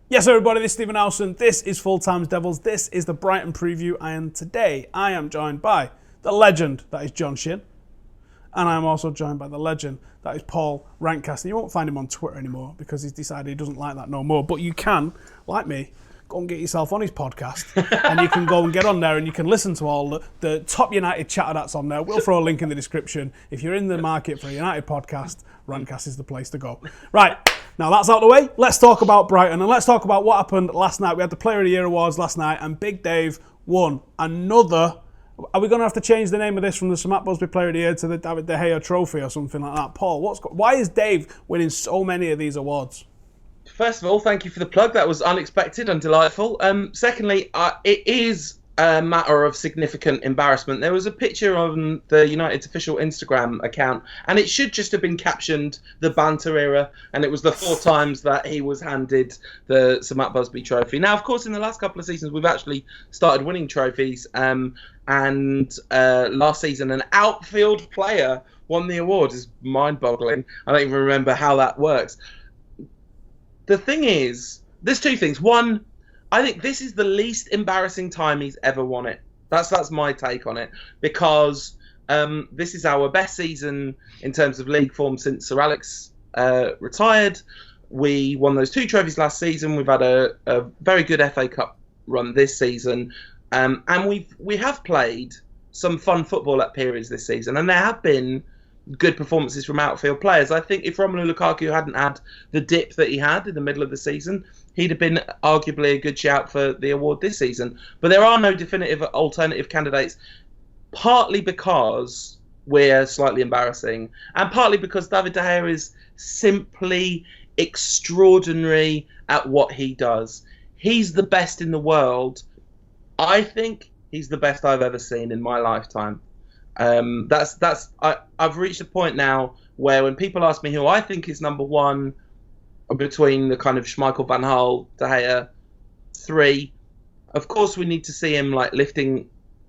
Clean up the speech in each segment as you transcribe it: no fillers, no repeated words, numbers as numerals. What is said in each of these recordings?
Yes, everybody, this is Stephen Howson. This is FullTimeDEVILS. This is the Brighton preview, and today I am joined by the legend that is John Shin, and I'm also joined by the legend that is Paul Rant. You won't find him on Twitter anymore because he's decided he doesn't like that no more, but you can, like me, go and get yourself on his podcast and you can go and get on there and you can listen to all the top United chatter that's on there. We'll throw a link in the description. If you're in the market for a United podcast, Rantcast is the place to go. Right, now that's out of the way. Let's talk about Brighton and let's talk about what happened last night. We had the Player of the Year awards last night and Big Dave won another. Are we going to have to change the name of this from the Sir Matt Busby Player of the Year to the David De Gea Trophy or something like that? Paul, why is Dave winning so many of these awards? First of all, thank you for the plug. That was unexpected and delightful. Secondly, it is a matter of significant embarrassment. There was a picture on the United's official Instagram account, and it should just have been captioned the banter era, and it was the 4 times that he was handed the Sir Matt Busby trophy. Now, of course, in the last couple of seasons, we've actually started winning trophies, and last season, an outfield player won the award. Is mind-boggling. I don't even remember how that works. The thing is, there's 2 things. One, I think this is the least embarrassing time he's ever won it. That's my take on it, because this is our best season in terms of league form since Sir Alex retired. We won those 2 trophies last season. We've had a very good FA Cup run this season, and we have played some fun football at periods this season, and there have been good performances from outfield players. I think if Romelu Lukaku hadn't had the dip that he had in the middle of the season, he'd have been arguably a good shout for the award this season. But there are no definitive alternative candidates, partly because we're slightly embarrassing, and partly because David De Gea is simply extraordinary at what he does. He's the best in the world. I think he's the best I've ever seen in my lifetime. I've reached a point now where when people ask me who I think is number 1 between the kind of Schmeichel, Van Gaal, De Gea 3, of course we need to see him like lifting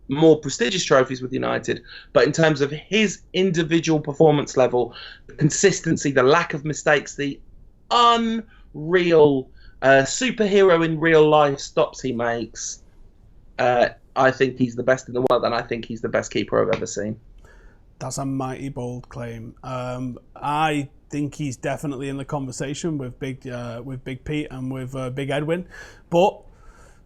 more prestigious trophies with United. But in terms of his individual performance level, the consistency, the lack of mistakes, the unreal superhero in real life stops he makes, I think he's the best in the world, and I think he's the best keeper I've ever seen. That's a mighty bold claim. I think he's definitely in the conversation with Big Pete and with Big Edwin, but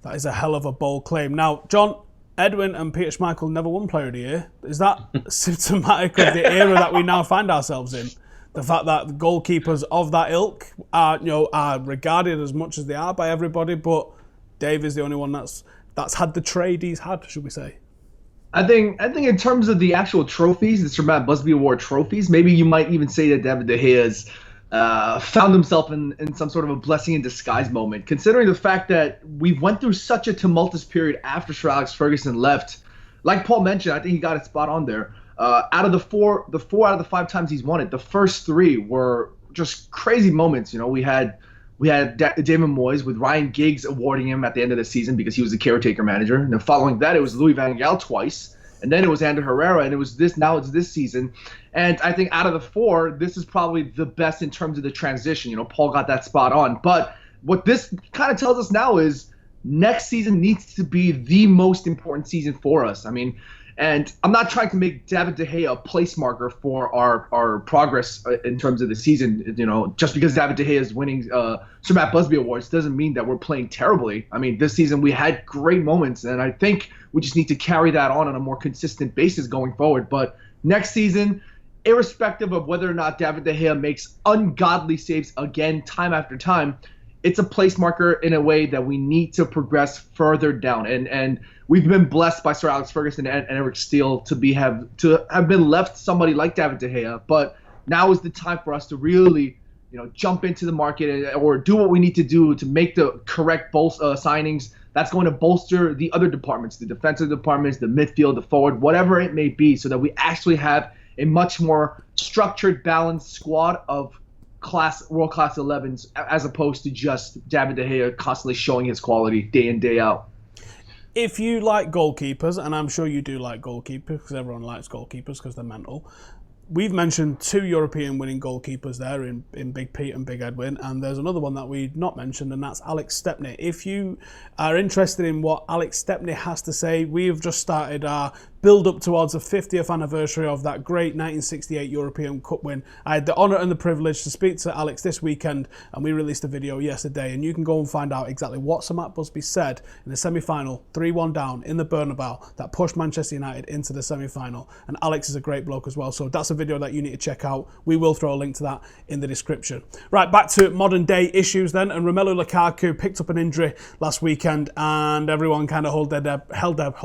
that is a hell of a bold claim. Now, John, Edwin and Peter Schmeichel never won Player of the Year. Is that symptomatic of the era that we now find ourselves in? The fact that the goalkeepers of that ilk are regarded as much as they are by everybody, but Dave is the only one that's had the trade he's had, should we say? I think in terms of the actual trophies, the Sir Matt Busby Award trophies, maybe you might even say that David De Gea has found himself in some sort of a blessing in disguise moment, considering the fact that we went through such a tumultuous period after Sir Alex Ferguson left. Like Paul mentioned, I think he got it spot on there. Out of the four out of the 5 times he's won it, the first 3 were just crazy moments. You know, we had David Moyes with Ryan Giggs awarding him at the end of the season because he was the caretaker manager. And then following that, it was Louis van Gaal twice. And then it was Ander Herrera, and now it's this season. And I think out of the 4, this is probably the best in terms of the transition. You know, Paul got that spot on. But what this kind of tells us now is next season needs to be the most important season for us. I mean, and I'm not trying to make David De Gea a place marker for our progress in terms of the season. You know, just because David De Gea is winning Sir Matt Busby Awards doesn't mean that we're playing terribly. I mean, this season we had great moments, and I think we just need to carry that on a more consistent basis going forward. But next season, irrespective of whether or not David De Gea makes ungodly saves again time after time, it's a place marker in a way that we need to progress further down. And we've been blessed by Sir Alex Ferguson and Eric Steele to have been left somebody like David De Gea. But now is the time for us to really, jump into the market or do what we need to do to make the correct signings that's going to bolster the other departments, the defensive departments, the midfield, the forward, whatever it may be, so that we actually have a much more structured, balanced squad of world-class 11s, as opposed to just David De Gea constantly showing his quality day in, day out. If you like goalkeepers, and I'm sure you do like goalkeepers because everyone likes goalkeepers because they're mental, we've mentioned 2 European winning goalkeepers there in Big Pete and Big Edwin, and there's another one that we've not mentioned, and that's Alex Stepney. If you are interested in what Alex Stepney has to say, we've just started our build up towards the 50th anniversary of that great 1968 European Cup win. I had the honour and the privilege to speak to Alex this weekend, and we released a video yesterday, and you can go and find out exactly what Sir Matt Busby said in the semi-final, 3-1 down in the Bernabeu, that pushed Manchester United into the semi-final. And Alex is a great bloke as well, so that's a video that you need to check out. We will throw a link to that in the description. Right, back to modern day issues then, and Romelu Lukaku picked up an injury last weekend, and everyone kind of held their breath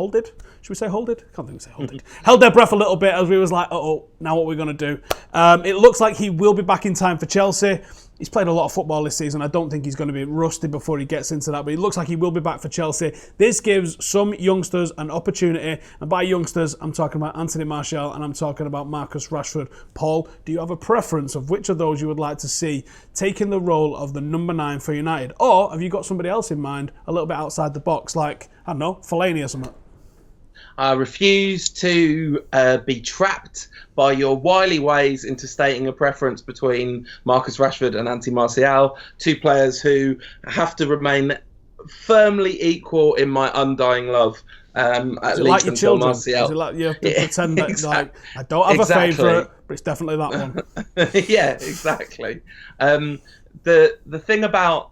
a little bit as we was like, now what we're going to do. It looks like he will be back in time for Chelsea. He's played a lot of football this season. I don't think he's going to be rusty before he gets into that, but it looks like he will be back for Chelsea. This gives some youngsters an opportunity, and by youngsters, I'm talking about Anthony Martial and I'm talking about Marcus Rashford. Paul, do you have a preference of which of those you would like to see taking the role of the number 9 for United? Or have you got somebody else in mind, a little bit outside the box, like, I don't know, Fellaini or something? I refuse to be trapped by your wily ways into stating a preference between Marcus Rashford and Anthony Martial, 2 players who have to remain firmly equal in my undying love. At least until Martial. Is it like you have to pretend that like, I don't have a favourite, but it's definitely that one. Yeah, exactly. The thing about,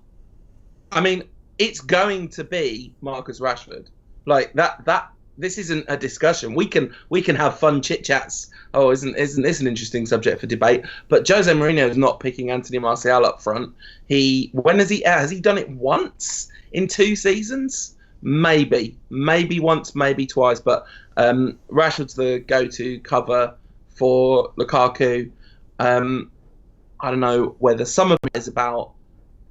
I mean, it's going to be Marcus Rashford. Like that. This isn't a discussion. We can have fun chit chats. Oh, isn't this an interesting subject for debate? But Jose Mourinho is not picking Anthony Martial up front. Has he done it once in 2 seasons? Maybe once, maybe twice. But Rashford's the go-to cover for Lukaku. I don't know whether some of it is about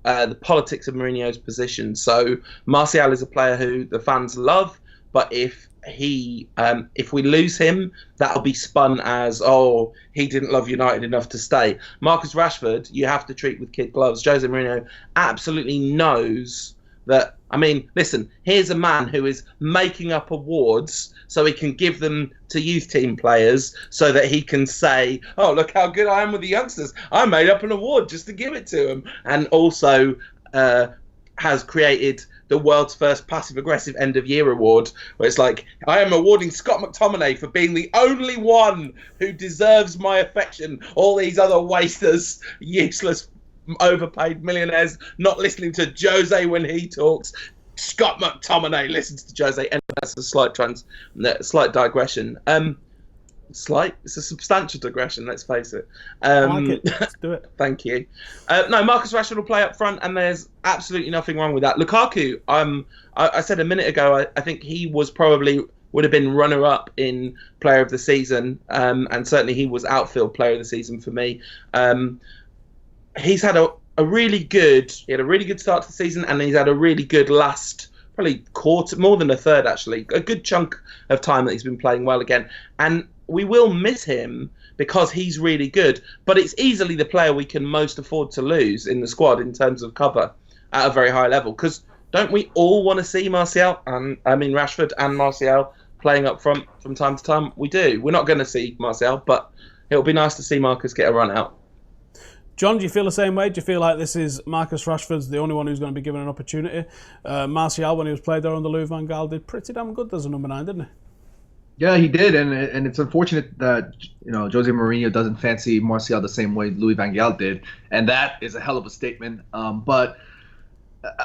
the politics of Mourinho's position. So Martial is a player who the fans love, but if we lose him, that'll be spun as, he didn't love United enough to stay. Marcus Rashford, you have to treat with kid gloves. Jose Mourinho absolutely knows that. I mean, listen, here's a man who is making up awards so he can give them to youth team players so that he can say, look how good I am with the youngsters. I made up an award just to give it to them. And also has created the world's first passive-aggressive end-of-year award, where it's like, I am awarding Scott McTominay for being the only one who deserves my affection. All these other wasters, useless, overpaid millionaires, not listening to Jose when he talks. Scott McTominay listens to Jose. And that's a slight digression. It's a substantial digression, let's face it. I like it. Let's do it. Thank you. No, Marcus Rashford will play up front, and there's absolutely nothing wrong with that. Lukaku, I said a minute ago, I think he would have been runner-up in Player of the Season, and certainly he was outfield Player of the Season for me. He's had a really good start to the season, and he's had a really good last probably quarter, more than a third actually, a good chunk of time that he's been playing well again. And we will miss him because he's really good, but it's easily the player we can most afford to lose in the squad in terms of cover at a very high level. Because don't we all want to see Rashford and Martial playing up front from time to time? We do. We're not going to see Martial, but it'll be nice to see Marcus get a run out. John, do you feel the same way? Do you feel like this is Marcus Rashford's the only one who's going to be given an opportunity? Martial, when he was played there under Louis van Gaal, did pretty damn good as a number 9, didn't he? Yeah, he did, and it's unfortunate that Jose Mourinho doesn't fancy Martial the same way Louis van Gaal did, and that is a hell of a statement. But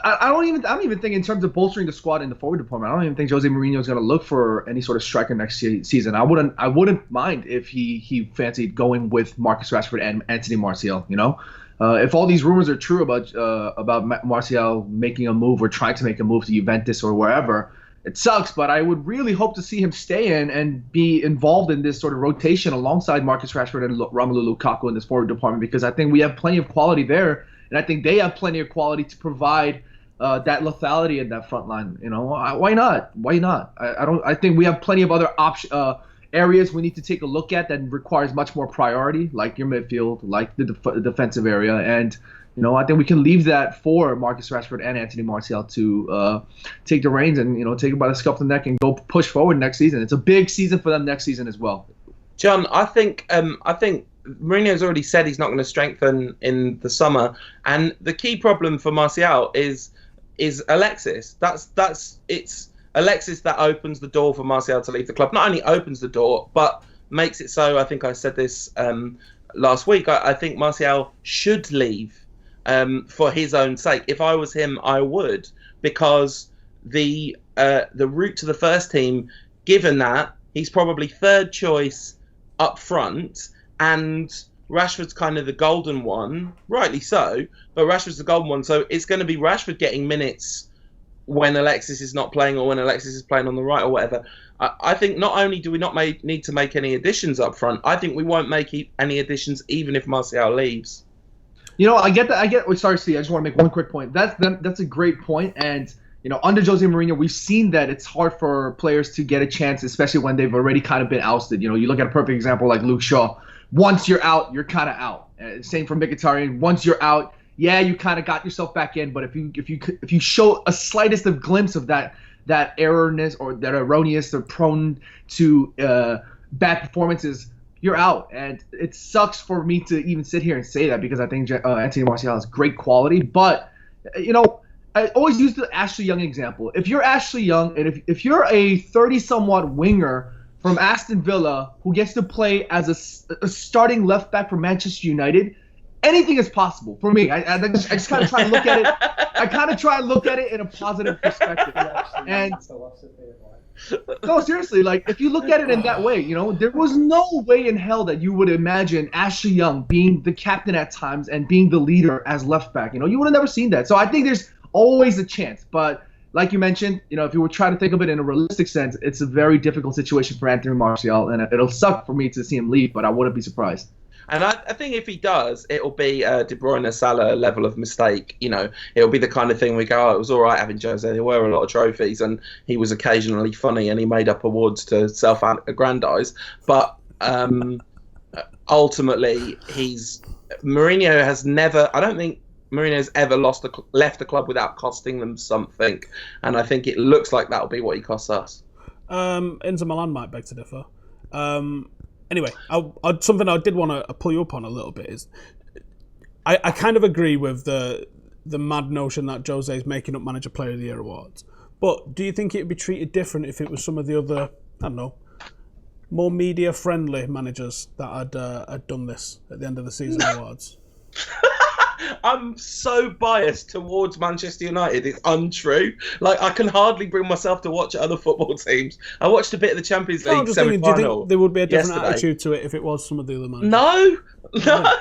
I don't even think in terms of bolstering the squad in the forward department, I don't even think Jose Mourinho is going to look for any sort of striker next season. I wouldn't mind if he fancied going with Marcus Rashford and Anthony Martial. If all these rumors are true about Martial making a move or trying to make a move to Juventus or wherever, it sucks, but I would really hope to see him stay in and be involved in this sort of rotation alongside Marcus Rashford and Romelu Lukaku in this forward department, because I think we have plenty of quality there, and I think they have plenty of quality to provide that lethality in that front line. Why not? I think we have plenty of other areas we need to take a look at that requires much more priority, like your midfield, like the defensive area, and I think we can leave that for Marcus Rashford and Anthony Martial to take the reins and take it by the scruff of the neck and go push forward next season. It's a big season for them next season as well. John, I think Mourinho's already said he's not going to strengthen in the summer, and the key problem for Martial is Alexis. It's Alexis that opens the door for Martial to leave the club. Not only opens the door, but makes it so. I think I said this last week. I think Martial should leave for his own sake. If I was him, I would, because the route to the first team, given that he's probably third choice up front, and Rashford's kind of the golden one, rightly so, but Rashford's the golden one, so it's going to be Rashford getting minutes when Alexis is not playing, or when Alexis is playing on the right or whatever. I think not only do we not need to make any additions up front, I think we won't make any additions even if Martial leaves. I get that. Sorry, Steve, I just want to make one quick point. That's a great point, and under Jose Mourinho, we've seen that it's hard for players to get a chance, especially when they've already kind of been ousted. You look at a perfect example like Luke Shaw. Once you're out, you're kind of out. Same for Mkhitaryan. Once you're out, yeah, you kind of got yourself back in. But if you show a slightest of glimpse of that errorness or that erroneous or prone to bad performances, you're out. And it sucks for me to even sit here and say that, because I think Anthony Martial has great quality. But I always use the Ashley Young example. If you're Ashley Young, and if you're a 30-somewhat winger from Aston Villa who gets to play as a starting left back for Manchester United, anything is possible for me. I just kind of try and look at it. I kind of try and look at it in a positive perspective. And no, seriously, if you look at it in that way, there was no way in hell that you would imagine Ashley Young being the captain at times and being the leader as left back. You would have never seen that. So I think there's always a chance, but like you mentioned, if you were trying to think of it in a realistic sense, it's a very difficult situation for Anthony Martial, and it'll suck for me to see him leave, but I wouldn't be surprised. And I think if he does, it'll be a De Bruyne Salah level of mistake. It'll be the kind of thing we go, it was all right having Jose. There were a lot of trophies, and he was occasionally funny, and he made up awards to self-aggrandise. But ultimately, Mourinho has never. I don't think Mourinho's ever left the club without costing them something, and I think it looks like that'll be what he costs us. Inter Milan might beg to differ. Anyway, something I did want to pull you up on a little bit is I kind of agree with the mad notion that Jose is making up Manager Player of the Year awards. But do you think it would be treated different if it was some of the other, I don't know, more media-friendly managers that had done this at the end of the season awards? I'm so biased towards Manchester United. It's untrue. I can hardly bring myself to watch other football teams. I watched a bit of the Champions League semi-final. Do you think there would be a different yesterday. attitude to it if it was some of the other managers? No,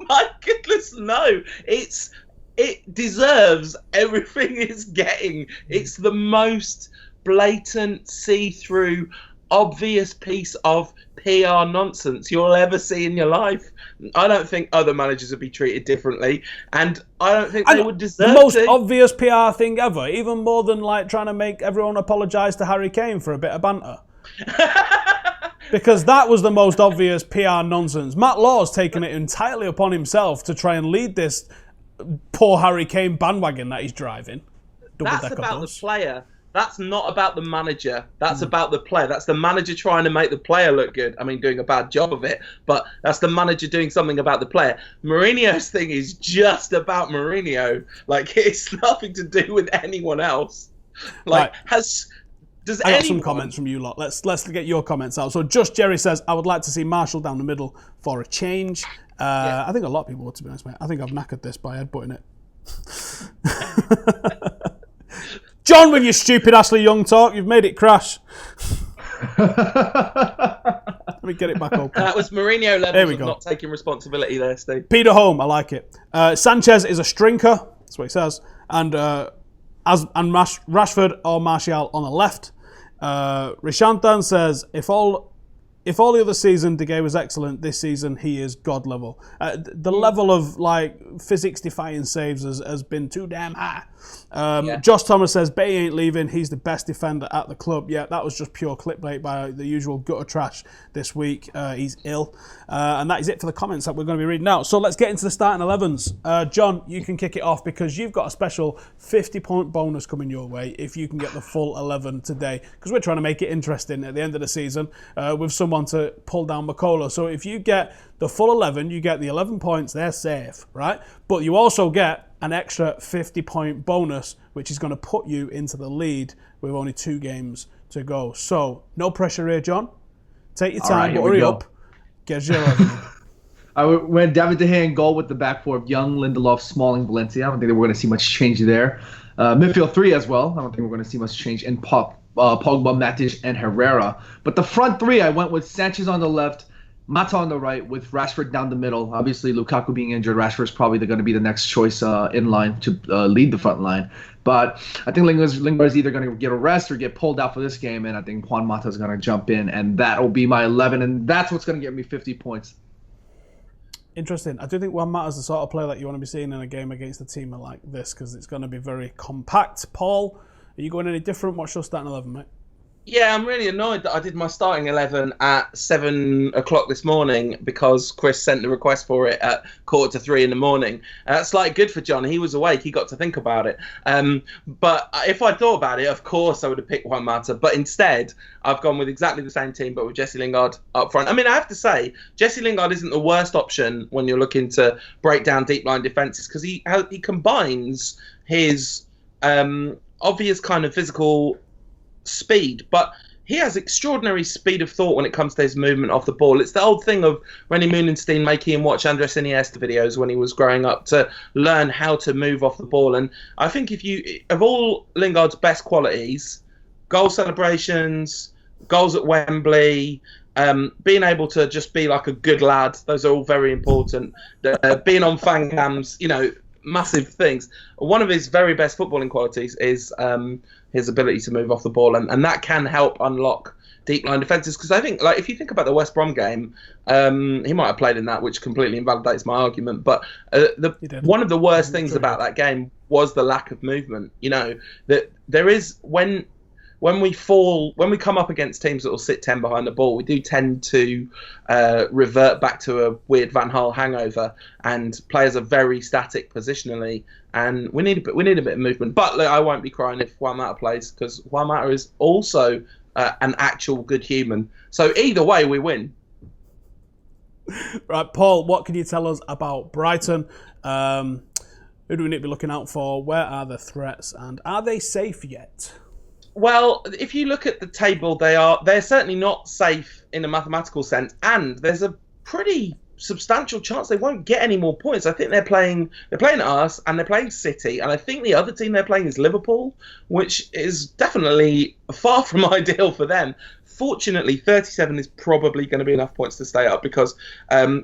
my goodness, no. It deserves everything it's getting. It's the most blatant, see-through, obvious piece of PR nonsense you'll ever see in your life. I don't think other managers would be treated differently, and I don't think they would deserve the most obvious PR thing ever, even more than trying to make everyone apologise to Harry Kane for a bit of banter. Because that was the most obvious PR nonsense. Matt Law's taken it entirely upon himself to try and lead this poor Harry Kane bandwagon that he's driving. That's about the player. That's not about the manager. That's about the player. That's the manager trying to make the player look good. I mean, doing a bad job of it, but that's the manager doing something about the player. Mourinho's thing is just about Mourinho. It's nothing to do with anyone else. Right. Does I got some comments from you lot. Let's get your comments out. So Just Jerry says, I would like to see Marshall down the middle for a change. I think a lot of people would, to be honest, mate. I think I've knackered this by headbutting it. John, with your stupid Ashley Young talk, you've made it crash. Let me get it back open. That was Mourinho levels of not taking responsibility there, Steve. Peter Holm, I like it. Sanchez is a strinker. That's what he says. And Rashford or Martial on the left. Rishantan says, if all the other season De Gea was excellent, this season he is god level. The level of physics defying saves has been too damn high. Josh Thomas says Bay ain't leaving. He's the best defender at the club. Yeah, that was just pure clickbait by the usual gutter trash this week. He's ill. And that is it for the comments that we're going to be reading now. So let's get into the starting 11s. John, you can kick it off because you've got a special 50-point bonus coming your way if you can get the full 11 today. Because we're trying to make it interesting at the end of the season with someone someone to pull down McCullough. So if you get the full 11, you get the 11 points, they're safe, right? But you also get an extra 50-point bonus, which is going to put you into the lead with only 2 games to go. So no pressure here, John. Take your time, but hurry up. Get your 11. I went David De Gea in goal with the back four of Young, Lindelof, Smalling, Valencia. I don't think that we're going to see much change there. Midfield 3 as well. I don't think we're going to see much change in Pogba, Matic, and Herrera. But the front 3, I went with Sanchez on the left, Mata on the right, with Rashford down the middle. Obviously, Lukaku being injured, Rashford's probably going to be the next choice in line to lead the front line. But I think Lingard's either going to get a rest or get pulled out for this game, and I think Juan Mata is going to jump in, and that will be my 11, and that's what's going to get me 50 points. Interesting. I do think Juan Mata's the sort of player that you want to be seeing in a game against a team like this because it's going to be very compact. Paul, are you going any different? What's your starting 11, mate? Yeah, I'm really annoyed that I did my starting 11 at 7 o'clock this morning because Chris sent the request for it at 2:45 in the morning. That's like good for John. He was awake. He got to think about it. But if I thought about it, of course I would have picked Juan Mata. But instead, I've gone with exactly the same team, but with Jesse Lingard up front. I mean, I have to say, Jesse Lingard isn't the worst option when you're looking to break down deep line defences because he combines his obvious kind of physical speed, but he has extraordinary speed of thought when it comes to his movement off the ball. It's the old thing of René Moonenstein making him watch Andres Iniesta videos when he was growing up to learn how to move off the ball. And I think of all Lingard's best qualities, goal celebrations, goals at Wembley, being able to just be like a good lad, those are all very important. Being on fan cams, massive things. One of his very best footballing qualities is his ability to move off the ball, and that can help unlock deep line defences. Because I think, like, if you think about the West Brom game, he might have played in that, which completely invalidates my argument. But one of the worst things about that game was the lack of movement. That there is when we come up against teams that will sit 10 behind the ball, we do tend to revert back to a weird Van Gaal hangover, and players are very static positionally, and we need a bit of movement. But look, I won't be crying if Juan Mata plays, because Juan Mata is also an actual good human. So either way, we win. Right, Paul, what can you tell us about Brighton? Who do we need to be looking out for? Where are the threats, and are they safe yet? Well, if you look at the table, they're certainly not safe in a mathematical sense, and there's a pretty substantial chance they won't get any more points. I think they're playing us, and they're playing City, and I think the other team they're playing is Liverpool, which is definitely far from ideal for them. Fortunately, 37 is probably going to be enough points to stay up because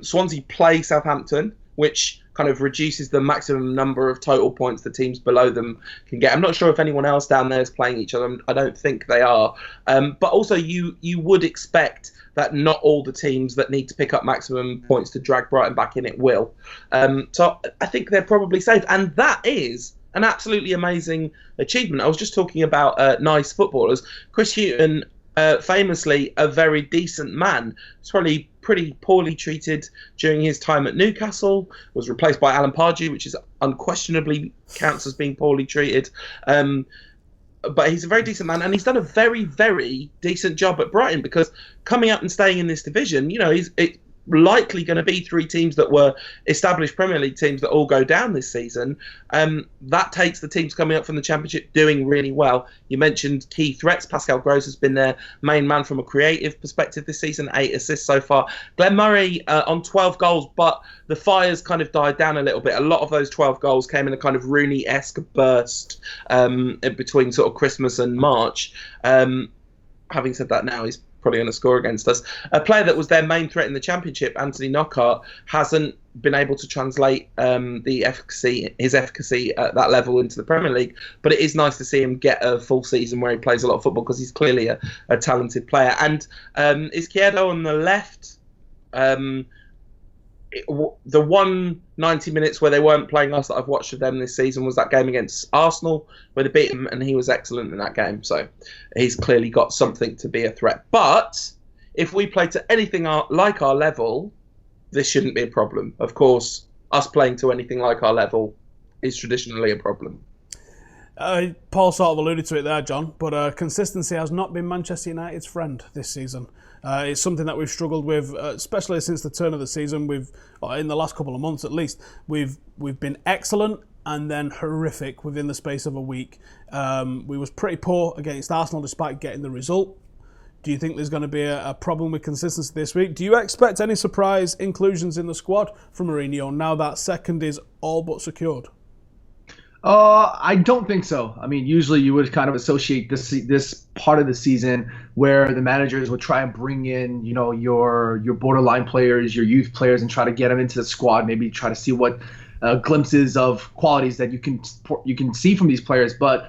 Swansea play Southampton, which kind of reduces the maximum number of total points the teams below them can get. I'm not sure if anyone else down there is playing each other. I don't think they are. But also, you would expect that not all the teams that need to pick up maximum points to drag Brighton back in it will. So I think they're probably safe. And that is an absolutely amazing achievement. I was just talking about nice footballers. Chris Hughton, famously a very decent man, was probably pretty poorly treated during his time at Newcastle, was replaced by Alan Pardew, which is unquestionably counts as being poorly treated. But he's a very decent man, and he's done a very, very decent job at Brighton, because coming up and staying in this division, it's likely going to be 3 teams that were established Premier League teams that all go down this season. That takes the teams coming up from the Championship doing really well. You mentioned key threats. Pascal Gross has been their main man from a creative perspective this season, 8 assists so far. Glenn Murray on 12 goals, but the fire's kind of died down a little bit. A lot of those 12 goals came in a kind of Rooney-esque burst between sort of Christmas and March. Having said that, now he's probably going to score against us. A player that was their main threat in the Championship, Anthony Knockaert, hasn't been able to translate his efficacy at that level into the Premier League, but it is nice to see him get a full season where he plays a lot of football, because he's clearly a talented player. And Izquierdo on the left, the one 90 minutes where they weren't playing us that I've watched of them this season was that game against Arsenal, where they beat him, and he was excellent in that game. So he's clearly got something to be a threat. But if we play to anything like our level, this shouldn't be a problem. Of course, us playing to anything like our level is traditionally a problem. Paul sort of alluded to it there, John, but consistency has not been Manchester United's friend this season. It's something that we've struggled with, especially since the turn of the season. In the last couple of months at least, we've been excellent and then horrific within the space of a week. We was pretty poor against Arsenal despite getting the result. Do you think there's going to be a problem with consistency this week? Do you expect any surprise inclusions in the squad from Mourinho now that second is all but secured? I don't think so. I mean, usually you would kind of associate this part of the season where the managers would try and bring in, your borderline players, your youth players, and try to get them into the squad. Maybe try to see what glimpses of qualities that you can see from these players. But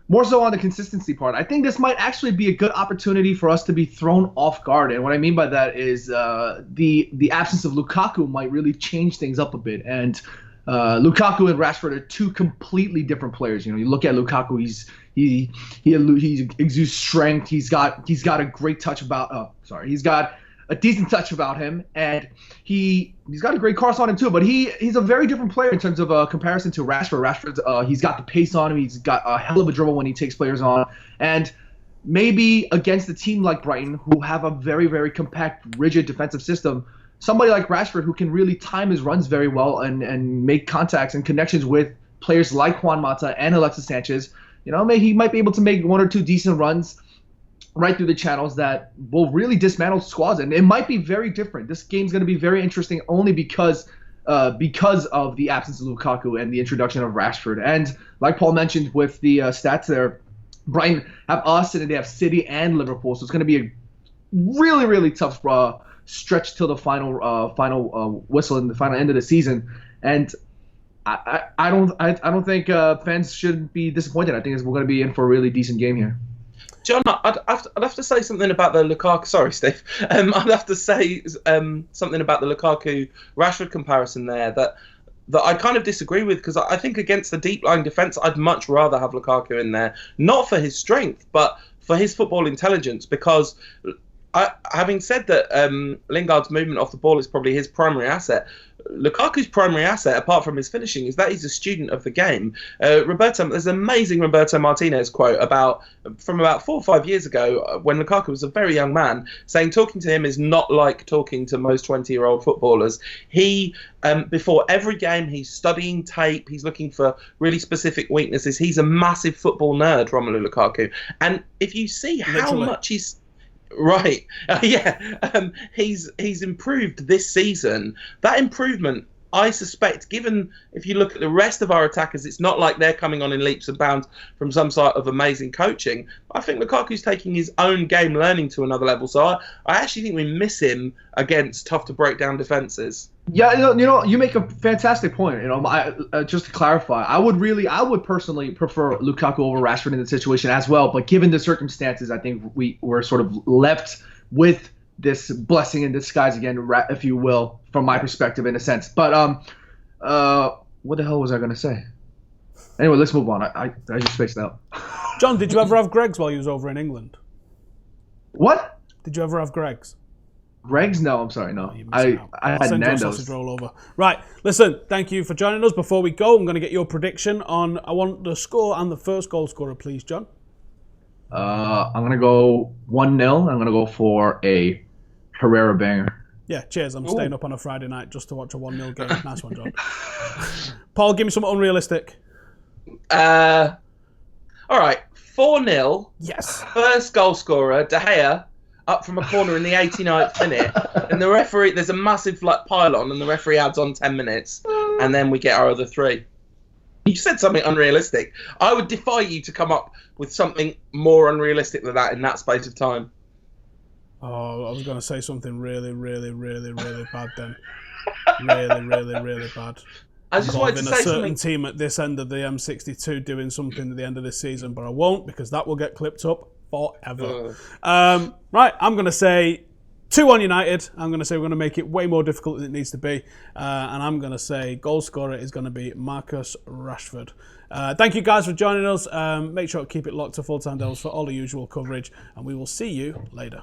more so on the consistency part, I think this might actually be a good opportunity for us to be thrown off guard. And what I mean by that is the absence of Lukaku might really change things up a bit. And Lukaku and Rashford are two completely different players. You look at Lukaku, he exudes strength. He's got a great touch about. He's got a decent touch about him, and he's got a great cross on him too. But he's a very different player in terms of comparison to Rashford. Rashford's he's got the pace on him. He's got a hell of a dribble when he takes players on, and maybe against a team like Brighton, who have a very, very compact, rigid defensive system, somebody like Rashford, who can really time his runs very well and make contacts and connections with players like Juan Mata and Alexis Sanchez, he might be able to make one or two decent runs right through the channels that will really dismantle squads. And it might be very different. This game's going to be very interesting only because of the absence of Lukaku and the introduction of Rashford. And like Paul mentioned with the stats there, Brighton have us and they have City and Liverpool. So it's going to be a really, really tough stretch till the final whistle and the final end of the season. And I don't think fans should be disappointed. I think we're going to be in for a really decent game here. John, I'd have to say something about the Lukaku. Sorry, Steve. I'd have to say something about the Lukaku-Rashford comparison there that I kind of disagree with, because I think against the deep-lying defence, I'd much rather have Lukaku in there, not for his strength, but for his football intelligence, because having said that Lingard's movement off the ball is probably his primary asset, Lukaku's primary asset, apart from his finishing, is that he's a student of the game. There's an amazing Roberto Martinez quote from about 4 or 5 years ago when Lukaku was a very young man, saying talking to him is not like talking to most 20-year-old footballers. He, before every game, he's studying tape, he's looking for really specific weaknesses. He's a massive football nerd, Romelu Lukaku. And if you see how much he's... Right, he's improved this season. That improvement, I suspect, given if you look at the rest of our attackers, it's not like they're coming on in leaps and bounds from some sort of amazing coaching. I think Lukaku's taking his own game learning to another level. So I actually think we miss him against tough to break down defenses. Yeah, you make a fantastic point. Just to clarify, I would personally prefer Lukaku over Rashford in the situation as well. But given the circumstances, I think we're sort of left with this blessing in disguise again, if you will, from my perspective, in a sense. But what the hell was I going to say? Anyway, let's move on. I just spaced out. John, did you ever have Greggs while you was over in England? What? Did you ever have Greggs? Greg's? No, I'm sorry, no. I had Nando's. Sausage roll over. Right, listen, thank you for joining us. Before we go, I'm going to get your prediction on, I want the score and the first goal scorer, please, John. I'm going to go 1-0. I'm going to go for a Herrera banger. Yeah, cheers. I'm staying up on a Friday night just to watch a 1-0 game. Nice one, John. Paul, give me something unrealistic. All right, 4-0. Yes. First goal scorer, De Gea, up from a corner in the 89th minute, and the referee, there's a massive pylon, and the referee adds on 10 minutes, and then we get our other 3. You said something unrealistic. I would defy you to come up with something more unrealistic than that in that space of time. Oh, I was going to say something really, really, really, really bad then. Really, really, really bad. I just wanted to say a certain something. Team at this end of the M62 doing something at the end of this season, but I won't, because that will get clipped up forever. Right, I'm going to say 2-1 United. I'm going to say we're going to make it way more difficult than it needs to be. And I'm going to say goal scorer is going to be Marcus Rashford. Thank you guys for joining us. Make sure to keep it locked to Full Time Devils for all the usual coverage. And we will see you later.